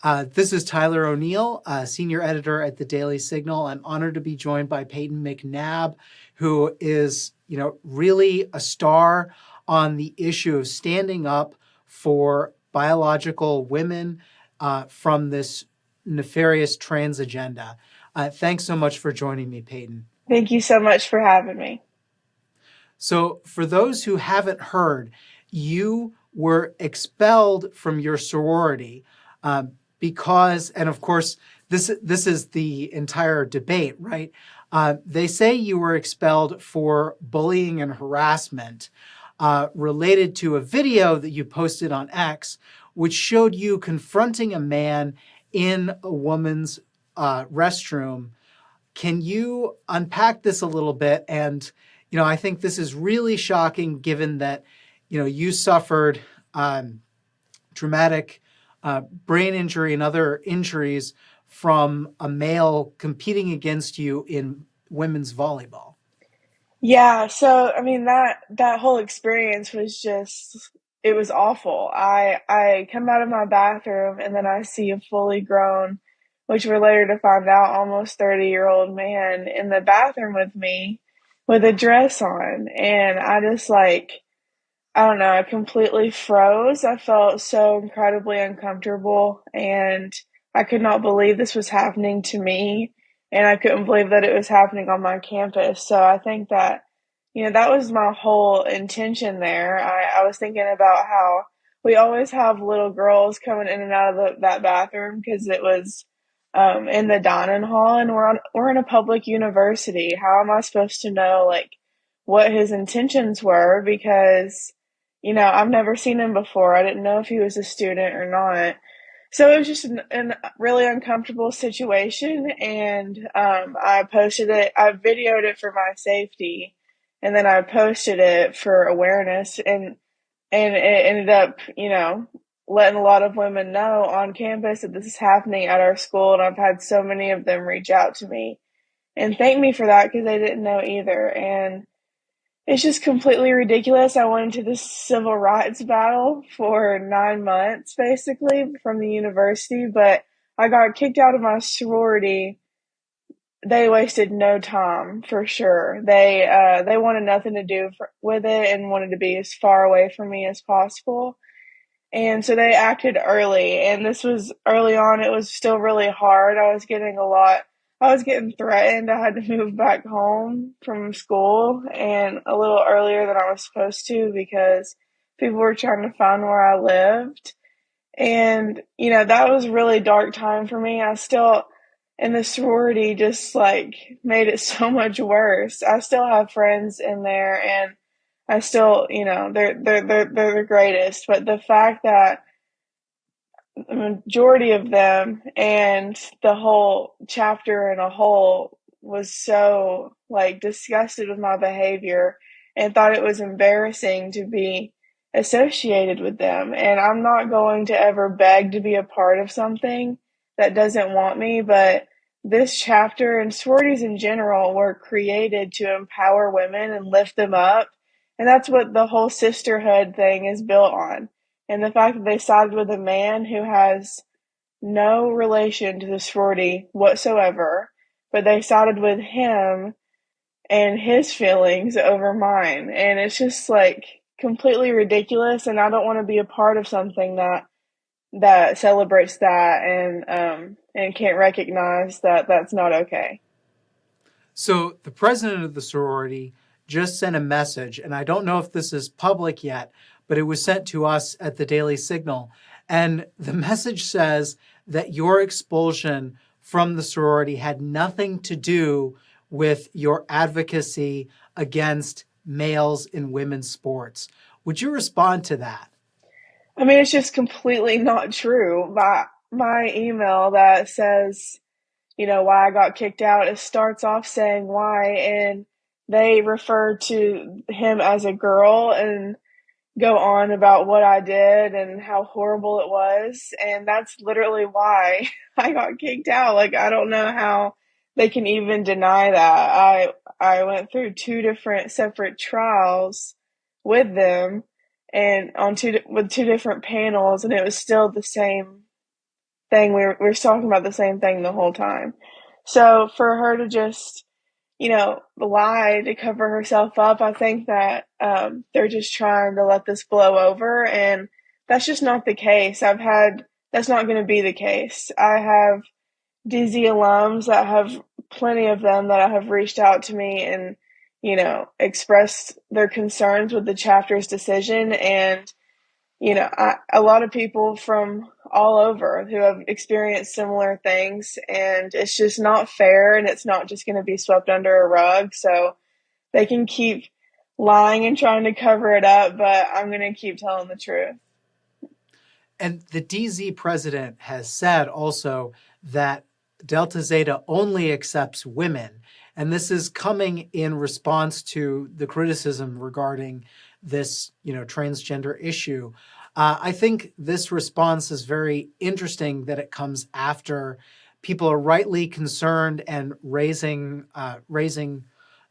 This is Tyler O'Neill, senior editor at the Daily Signal. I'm honored to be joined by Payton McNabb, who is, really a star on the issue of standing up for biological women from this nefarious trans agenda. Thanks so much for joining me, Payton. Thank you so much for having me. So, for those who haven't heard, you were expelled from your sorority because, and of course, this is the entire debate, right? They say you were expelled for bullying and harassment related to a video that you posted on X, which showed you confronting a man in a woman's restroom. Can you unpack this a little bit? And, I think this is really shocking given that, you suffered traumatic brain injury and other injuries from a male competing against you in women's volleyball. Yeah, so I mean that whole experience was it was awful. I come out of my bathroom and then I see a fully grown, which we're later to find out almost 30-year-old man in the bathroom with me with a dress on, and I just I don't know, I completely froze. I felt so incredibly uncomfortable, and I could not believe this was happening to me, and I couldn't believe that it was happening on my campus. So I think that, that was my whole intention there. I was thinking about how we always have little girls coming in and out of that bathroom because it was in the dining hall, and we're in a public university. How am I supposed to know what his intentions were? Because I've never seen him before. I didn't know if he was a student or not. So it was just an really uncomfortable situation. And I posted it, I videoed it for my safety. And then I posted it for awareness. And it ended up, letting a lot of women know on campus that this is happening at our school. And I've had so many of them reach out to me and thank me for that because they didn't know either. And it's just completely ridiculous. I went into this civil rights battle for 9 months, basically, from the university, but I got kicked out of my sorority. They wasted no time, for sure. They wanted nothing to do with it and wanted to be as far away from me as possible. And so they acted early, and this was early on. It was still really hard. I was getting threatened. I had to move back home from school and a little earlier than I was supposed to because people were trying to find where I lived. And, that was a really dark time for me. And the sorority just made it so much worse. I still have friends in there, and I still, they're the greatest. But the fact that the majority of them and the whole chapter in a whole was so disgusted with my behavior and thought it was embarrassing to be associated with them. And I'm not going to ever beg to be a part of something that doesn't want me, but this chapter and sororities in general were created to empower women and lift them up. And that's what the whole sisterhood thing is built on. And the fact that they sided with a man who has no relation to the sorority whatsoever, but they sided with him and his feelings over mine. And it's just completely ridiculous. And I don't want to be a part of something that celebrates that and can't recognize that that's not okay. So the president of the sorority just sent a message, and I don't know if this is public yet, but it was sent to us at the Daily Signal. And the message says that your expulsion from the sorority had nothing to do with your advocacy against males in women's sports. Would you respond to that? I mean, it's just completely not true. My email that says, why I got kicked out, it starts off saying why, and they refer to him as a girl and go on about what I did and how horrible it was. And that's literally why I got kicked out. I don't know how they can even deny that. I went through two different separate trials with them and with two different panels, and it was still the same thing. We were talking about the same thing the whole time. So for her to just, lie to cover herself up, I think that they're just trying to let this blow over, and that's just not the case. That's not going to be the case. I have DZ alums that have plenty of them that have reached out to me and, expressed their concerns with the chapter's decision. And, a lot of people from all over who have experienced similar things, and it's just not fair, and it's not just going to be swept under a rug. So they can keep lying and trying to cover it up, but I'm going to keep telling the truth. And the DZ president has said also that Delta Zeta only accepts women. And this is coming in response to the criticism regarding this, transgender issue. I think this response is very interesting that it comes after people are rightly concerned and raising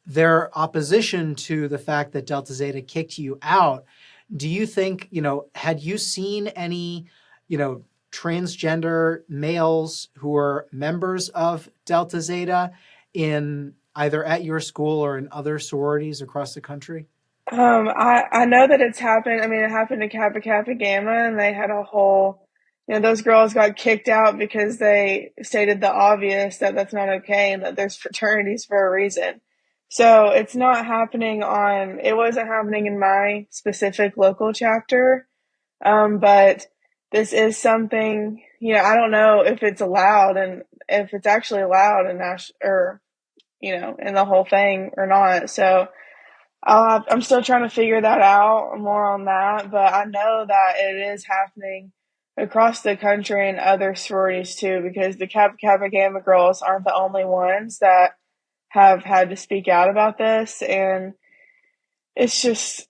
their opposition to the fact that Delta Zeta kicked you out. Do you think, had you seen any, transgender males who are members of Delta Zeta in either at your school or in other sororities across the country? I know that it's happened. I mean, it happened to Kappa Kappa Gamma, and they had a whole, those girls got kicked out because they stated the obvious that that's not okay and that there's fraternities for a reason. So it's not happening it wasn't happening in my specific local chapter. But this is something, I don't know if it's allowed and if it's actually allowed in or, in the whole thing or not. So, I'm still trying to figure that out more on that, but I know that it is happening across the country and other sororities too, because the Kappa Kappa Gamma girls aren't the only ones that have had to speak out about this. And it's just,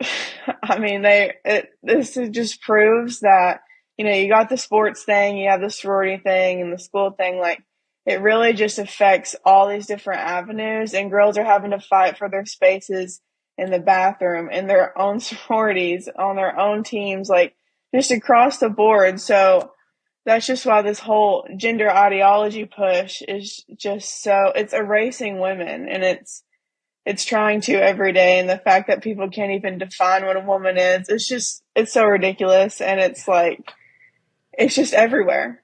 I mean, this just proves that, you got the sports thing, you have the sorority thing and the school thing. Like, it really just affects all these different avenues, and girls are having to fight for their spaces in the bathroom, in their own sororities, on their own teams, like just across the board. So that's just why this whole gender ideology push is just it's erasing women, and it's trying to every day. And the fact that people can't even define what a woman is, it's so ridiculous. And it's like, it's just everywhere.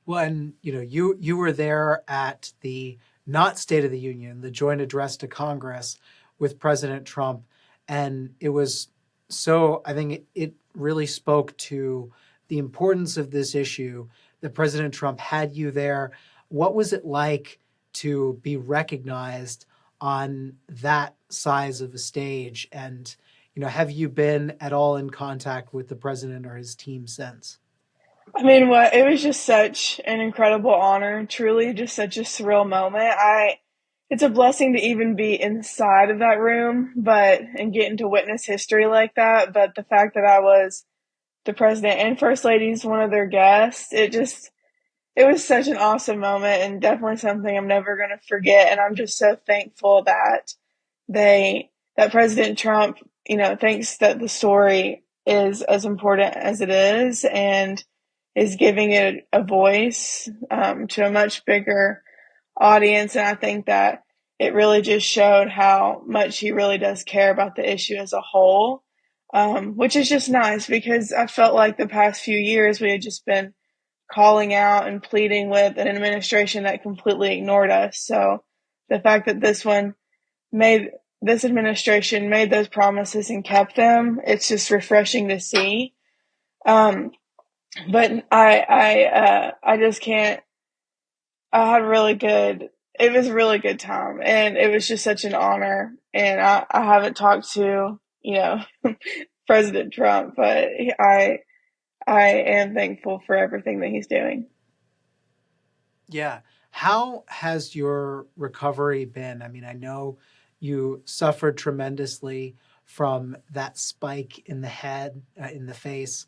Well, and you were there at the not State of the Union, the joint address to Congress with President Trump, and it was so. I think it really spoke to the importance of this issue that President Trump had you there. What was it like to be recognized on that size of a stage? And have you been at all in contact with the president or his team since? I mean, it was just such an incredible honor, truly just such a surreal moment. It's a blessing to even be inside of that room, and getting to witness history like that. But the fact that I was the president and first lady's one of their guests, it was such an awesome moment, and definitely something I'm never going to forget. And I'm just so thankful that that President Trump, thinks that the story is as important as it is, and is giving it a voice, to a much bigger audience. And I think that it really just showed how much he really does care about the issue as a whole, which is just nice, because I felt like the past few years we had just been calling out and pleading with an administration that completely ignored us. So the fact that this administration made those promises and kept them, it's just refreshing to see. But I just can't. I had it was a really good time, and it was just such an honor. And I haven't talked to, President Trump, but I am thankful for everything that he's doing. Yeah. How has your recovery been? I mean, I know you suffered tremendously from that spike in the head, in the face.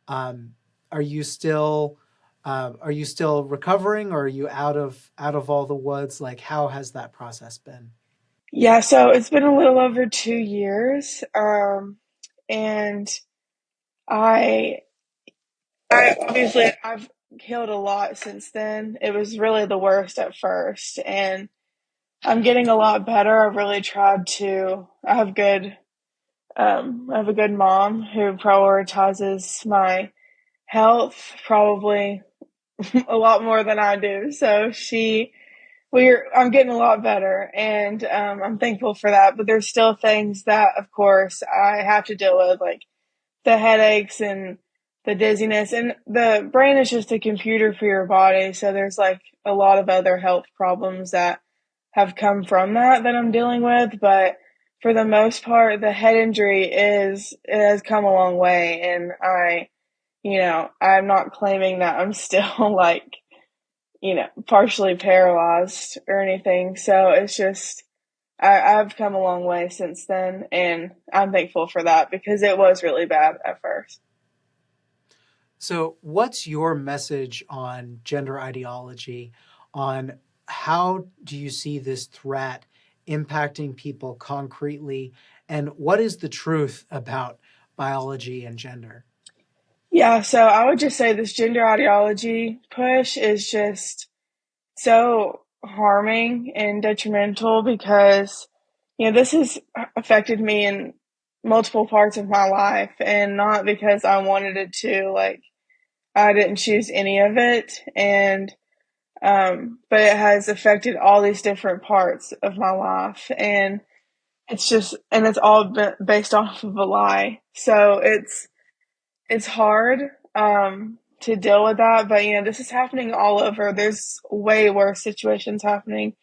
Um, are you still recovering, or are you out of all the woods? Like, how has that process been? Yeah, so it's been a little over 2 years, and I I obviously I've healed a lot since then. It was really the worst at first, and I'm getting a lot better. I've really tried to. I have a good mom who prioritizes my health probably a lot more than I do. So I'm getting a lot better, and I'm thankful for that. But there's still things that, of course, I have to deal with, like the headaches and the dizziness. And the brain is just a computer for your body. So there's like a lot of other health problems that have come from that I'm dealing with. But for the most part, the head injury it has come a long way. And I'm not claiming that I'm still like, partially paralyzed or anything. So it's just, I've come a long way since then, and I'm thankful for that because it was really bad at first. So, what's your message on gender ideology? On how do you see this threat impacting people concretely? And what is the truth about biology and gender? Yeah, so I would just say this gender ideology push is just so harming and detrimental because, this has affected me in multiple parts of my life, and not because I wanted it to. Like, I didn't choose any of it, and but it has affected all these different parts of my life, and it's all based off of a lie. So it's hard to deal with that, but this is happening all over. There's way worse situations happening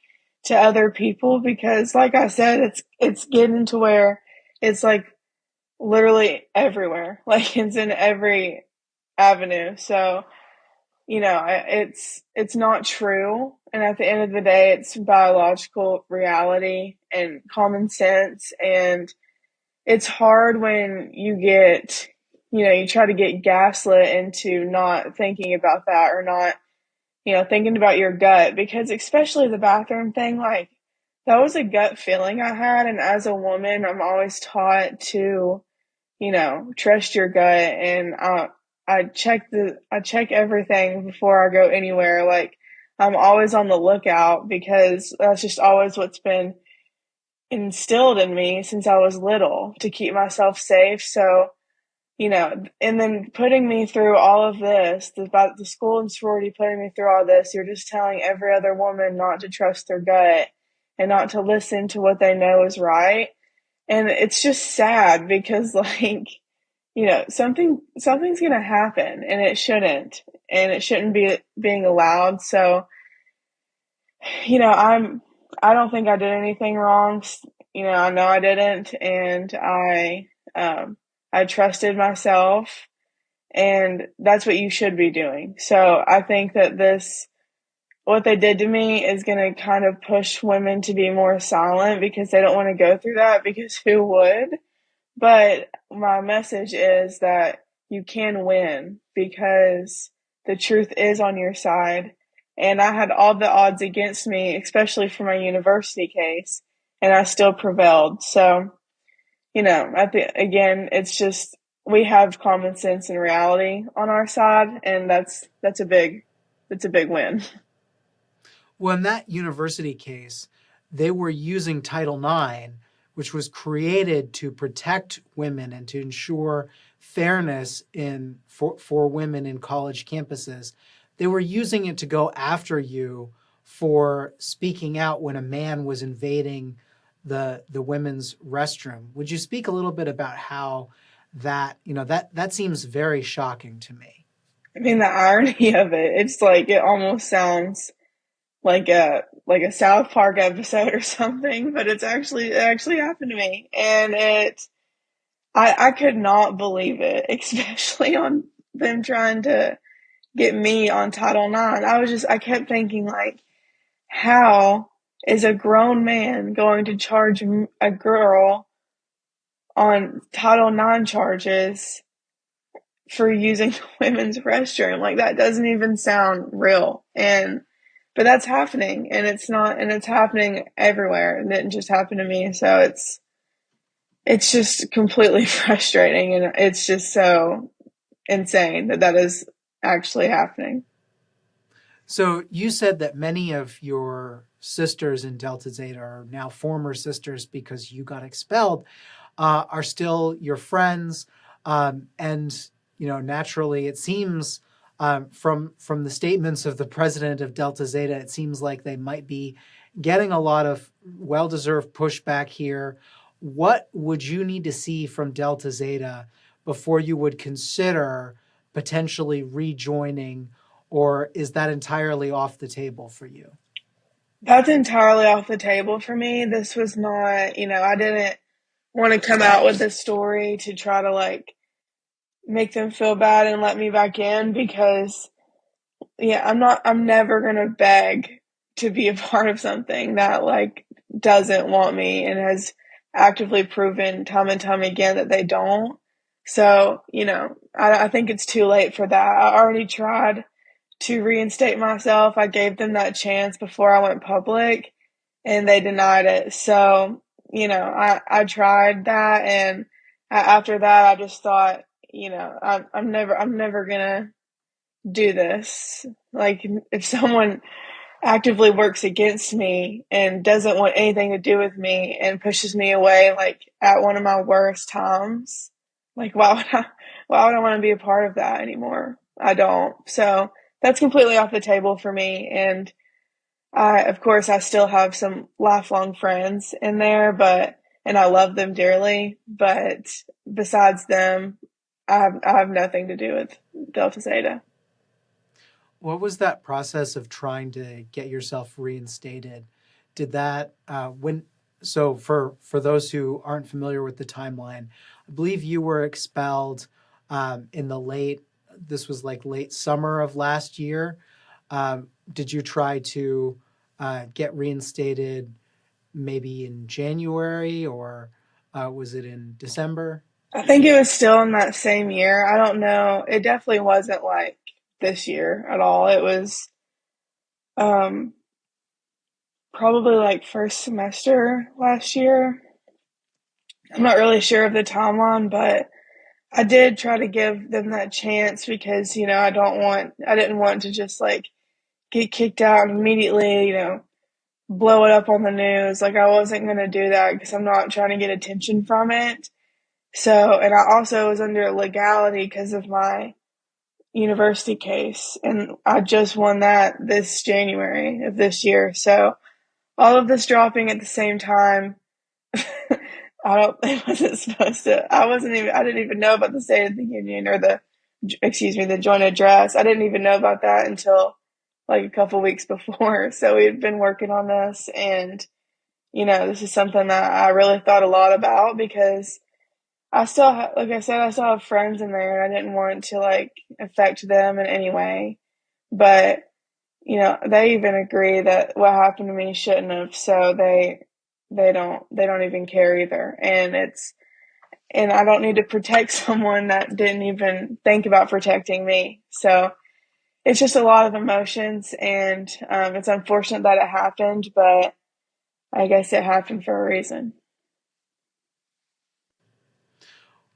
to other people because, like I said, it's getting to where it's like literally everywhere. Like, it's in every avenue. So it's not true. And at the end of the day, it's biological reality and common sense. And it's hard when you try to get gaslit into not thinking about that, or not, thinking about your gut, because especially the bathroom thing, like that was a gut feeling I had. And as a woman, I'm always taught to, trust your gut. And I check everything before I go anywhere. Like, I'm always on the lookout because that's just always what's been instilled in me since I was little, to keep myself safe. So, and then putting me through all of this, about the school and sorority putting me through all this, you're just telling every other woman not to trust their gut and not to listen to what they know is right. And it's just sad because, like, something's going to happen, and it shouldn't be being allowed. So, you know, I'm, I don't think I did anything wrong. I know I didn't. And I trusted myself, and that's what you should be doing. So I think that what they did to me is going to kind of push women to be more silent because they don't want to go through that, because who would? But my message is that you can win because the truth is on your side. And I had all the odds against me, especially for my university case, and I still prevailed. So, again, it's just, we have common sense and reality on our side, and that's a big win. Well, in that university case, they were using Title IX, which was created to protect women and to ensure fairness for women in college campuses. They were using it to go after you for speaking out when a man was invading the women's restroom. Would you speak a little bit about how that seems very shocking to me? I mean, the irony of it's like, it almost sounds like a South Park episode or something, but it actually happened to me, and I could not believe it, especially on them trying to get me on Title IX. I kept thinking, like, how is a grown man going to charge a girl on Title IX charges for using the women's restroom? Like, that doesn't even sound real. But that's happening, and it's happening everywhere. It didn't just happen to me. So it's just completely frustrating, and it's just so insane that is actually happening. So you said that many of your sisters in Delta Zeta are now former sisters because you got expelled, are still your friends. And, naturally, it seems from the statements of the president of Delta Zeta, it seems like they might be getting a lot of well-deserved pushback here. What would you need to see from Delta Zeta before you would consider potentially rejoining, or is that entirely off the table for you? That's entirely off the table for me. This was not, I didn't want to come out with this story to try to like make them feel bad and let me back in because I'm never going to beg to be a part of something that like doesn't want me and has actively proven time and time again that they don't. So, I think it's too late for that. I already tried to reinstate myself. I gave them that chance before I went public and they denied it. So, I tried that. And after that, I just thought, I'm never gonna do this. Like, if someone actively works against me and doesn't want anything to do with me and pushes me away, like at one of my worst times, like why would I want to be a part of that anymore? I don't. So that's completely off the table for me. And of course, I still have some lifelong friends in there, and I love them dearly. But besides them, I have nothing to do with Delta Zeta. What was that process of trying to get yourself reinstated? Did that when so for those who aren't familiar with the timeline, I believe you were expelled in the late this was like late summer of last year. Did you try to get reinstated maybe in January, or was it in December? I think it was still in that same year. I don't know. It definitely wasn't like this year at all. It was um probably like first semester last year. I'm not really sure of the timeline, but I did try to give them that chance because, I didn't want to just like get kicked out and immediately, blow it up on the news. Like I wasn't going to do that because I'm not trying to get attention from it. So, and I also was under legality because of my university case, and I just won that this January of this year. So, all of this dropping at the same time, it wasn't supposed to, I didn't even know about the State of the Union or the joint address. I didn't even know about that until like a couple weeks before. So, we had been working on this, and, this is something that I really thought a lot about because like I said, I still have friends in there, and I didn't want to like affect them in any way. But they even agree that what happened to me shouldn't have. So they don't even care either. And I don't need to protect someone that didn't even think about protecting me. So it's just a lot of emotions, and it's unfortunate that it happened, but I guess it happened for a reason.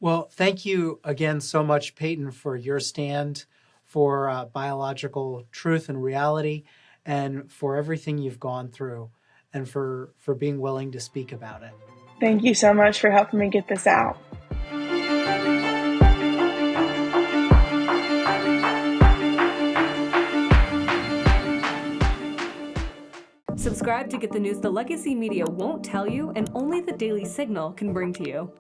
Well, thank you again so much, Payton, for your stand for biological truth and reality, and for everything you've gone through, and for being willing to speak about it. Thank you so much for helping me get this out. Subscribe to get the news the legacy media won't tell you and only the Daily Signal can bring to you.